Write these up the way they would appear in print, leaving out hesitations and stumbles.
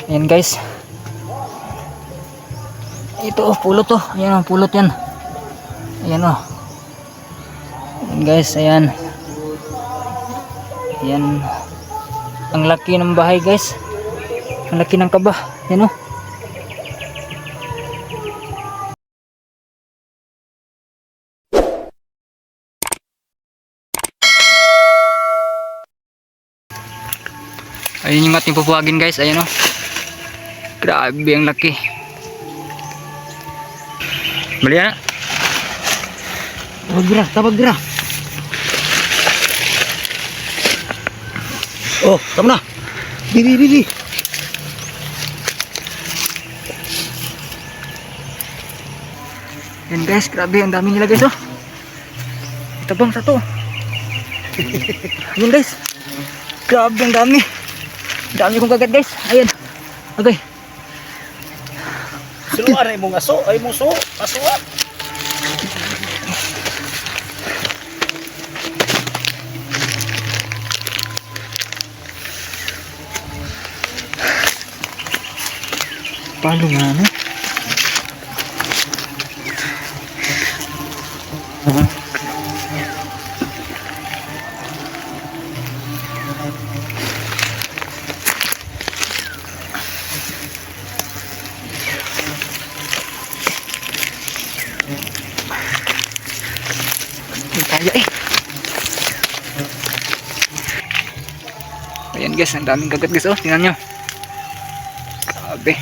Ayan guys. Ito oh, pulot oh. Ayan oh, pulot yan. Ayan oh. Ayan guys, ayan. Ayan. Ang laki ng bahay guys. Ang laki ng kaba. Ayan oh. Ayun yung ating pupuwagin guys. Ayan oh. Grabe ang laki. Bali na. Tabag gra. Oh, tama na. Bili. Yan guys, grabe ang dami nila guys oh. Ito bang satu. Yan guys. Grabe ang dami. Dami kong kagat guys. Ayan. Okay. Siluan ay mong aso, ay mong asuan. Paano nga no? Kaya eh. Ayan guys, ang daming kagat guys oh. Tingnan nyo. Grabe.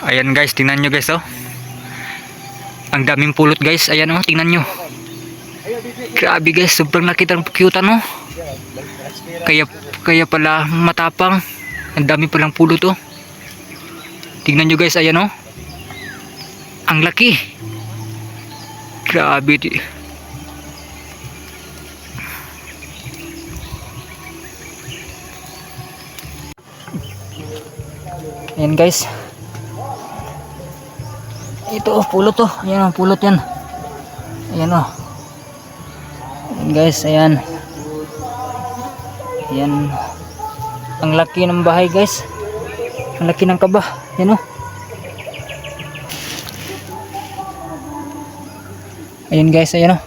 Ayan guys, tingnan nyo guys oh. Ang daming pulot guys. Ayan oh, tingnan nyo. Grabe guys, sobrang nakita ng cute no. Kaya pala matapang. Ang dami palang pulot oh. Tingnan nyo guys, ayan oh. Ang laki. Grabe. Ayan guys. Ito oh, pulot oh. Ayan oh, pulot yan. Ayan oh. Ayan guys, ayan. Ayan. Ang laki ng bahay guys. Ang laki ng kaba. Ayan oh. Ayan guys, ayan oh.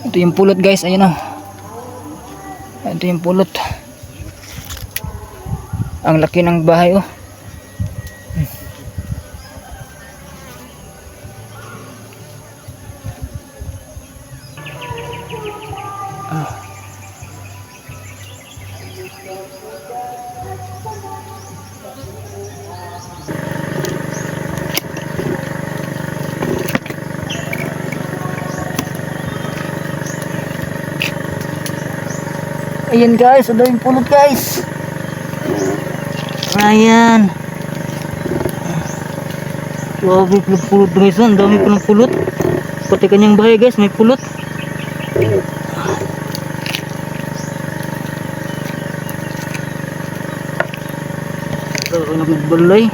Ito yung pulot guys, ayan oh. Ito yung pulot. Ang laki ng bahay oh. Ayan guys, ang daming pulot guys. Ayan. Grabe pulot guys, ang dami pa ng pulot. Pati kanyang bahay guys, may pulot. Ito, nagbalay.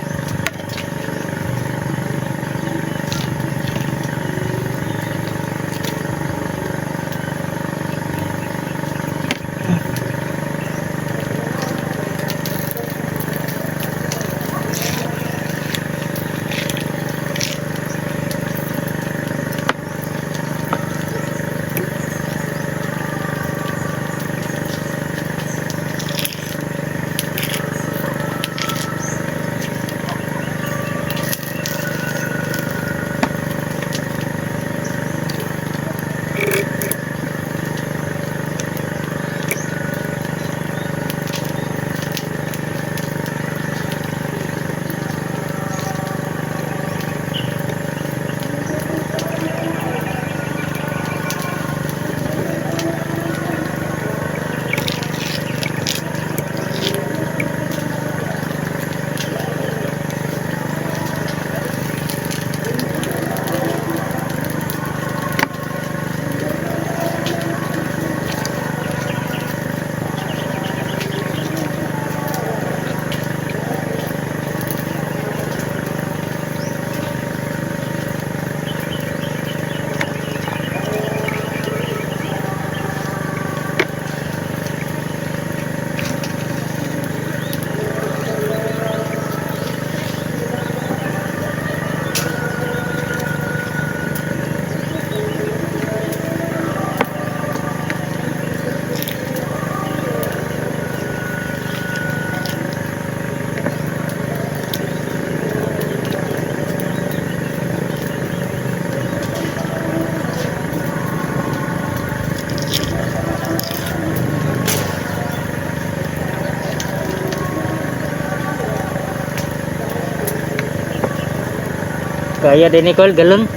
Kaya din Nicole, galon.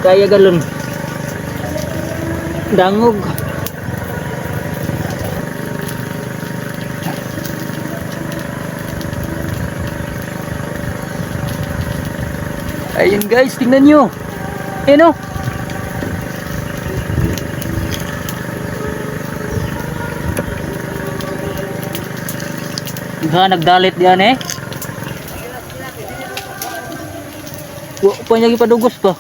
Kaya galon. Dangog. Ayun guys, tingnan nyo. Ayun o. Nagdalit diyan eh. Pa niya gipadugos pa.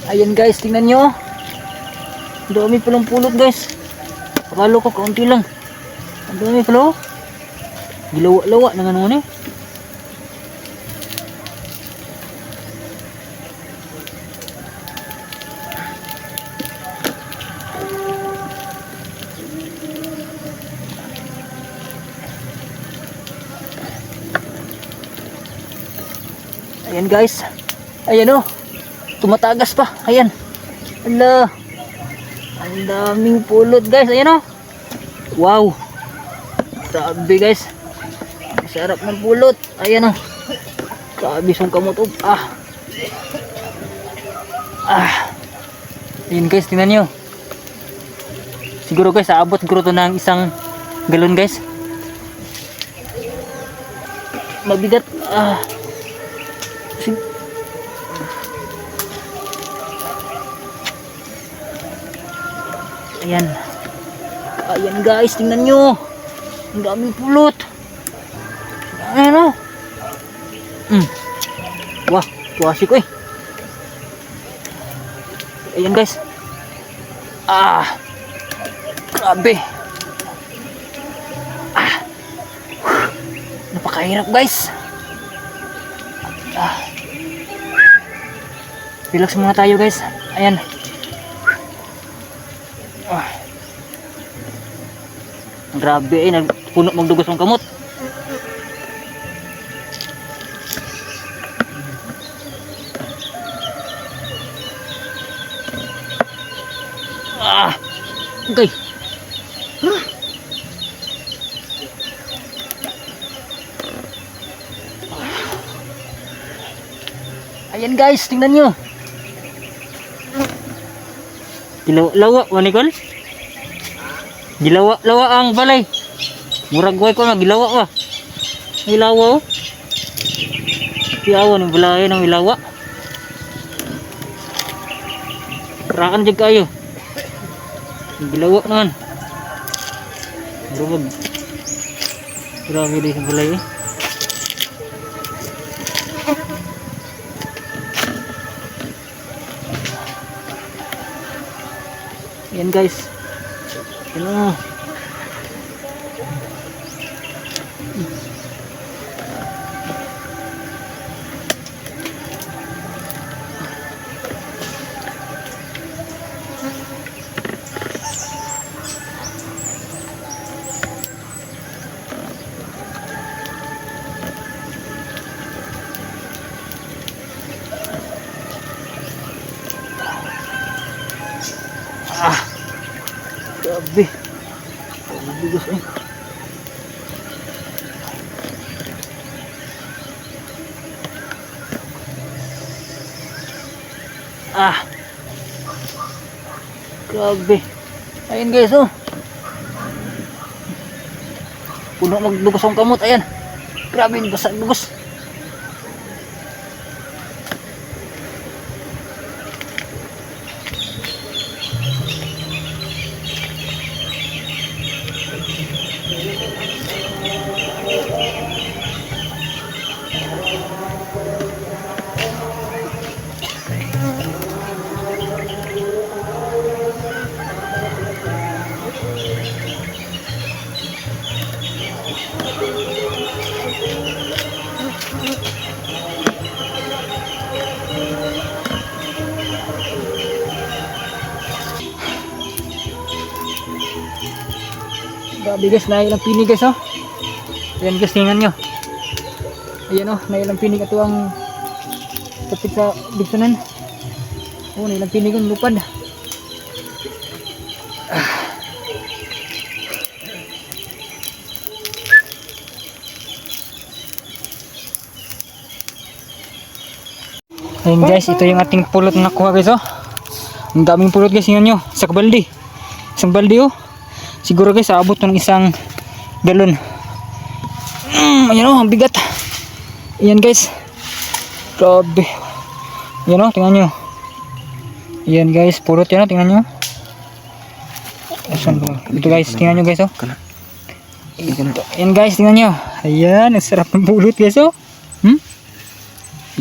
Ayan guys, tingnan nyo. Ang dami palang pulot guys. Akala ko kaunti lang. Ang dami pala. Gilawa-lawa na nga eh. Ayan guys. Ayan o. Tumatagas pa. Ayan. Ala. Ang daming pulot guys. Ayan o. Wow. Grabe guys. Sarap ng pulot. Ayan o. Grabe song kamot. Ayan guys. Tingnan nyo. Siguro guys. Aabot siguro to ng isang galon guys. Mabigat. Ayan. Ayan guys, tingnan nyo. Ang daming pulot. Ayan o. Wah, tuwasi ko eh. Ayan guys. Grabe. Napakahirap guys. Relax muna tayo guys. Ayan. Grabe eh, nagpuno magdugos ng kamot. Okay. Ayan guys, tingnan nyo. Gilawa, Nicole? Gilawa ang balay. Murag way ko na gilawa. Gilawa oh. Gilawa ng balay ng gilawa. Rakan jud kayo. Gilawa naman. Murag. Grabe din sa balay eh. Yan guys. Ano? Grabe. Ang bigas eh. Grabe. Ayan guys oh. Puno magdugos ang kamot. Ayan. Grabe, basag dugos. Grabe guys, nailang pini guys oh. Ayan guys, tingnan nyo. Ayan oh, nailang pini ito ang tapit sa bigsunan. Oh, nilang pinigon lupad. Ayun guys, ito yung ating pulot na nakuha guys oh. Ang daming pulot guys, tingnan nyo. Sa balde. Isang balde oh. Siguro guys, aabot ng isang galon. Ayan oh, ang bigat. Ayan guys. Grabe. Ayan oh, tingnan nyo. Ayan guys, pulot yan oh, tingnan nyo. Ito guys, tingnan nyo guys oh. Ayan guys, tingnan nyo. Ayan, ang sarap ng pulot guys oh.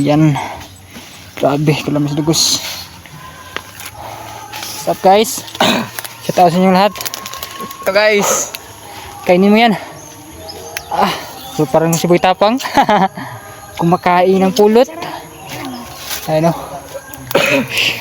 Ayan. Grabe, kalamis dugos. What's up guys? Shout out sa inyo lahat. Ito guys, kainin mo yan. So parang si Boy Tapang kumakain ng pulot. Ayun o.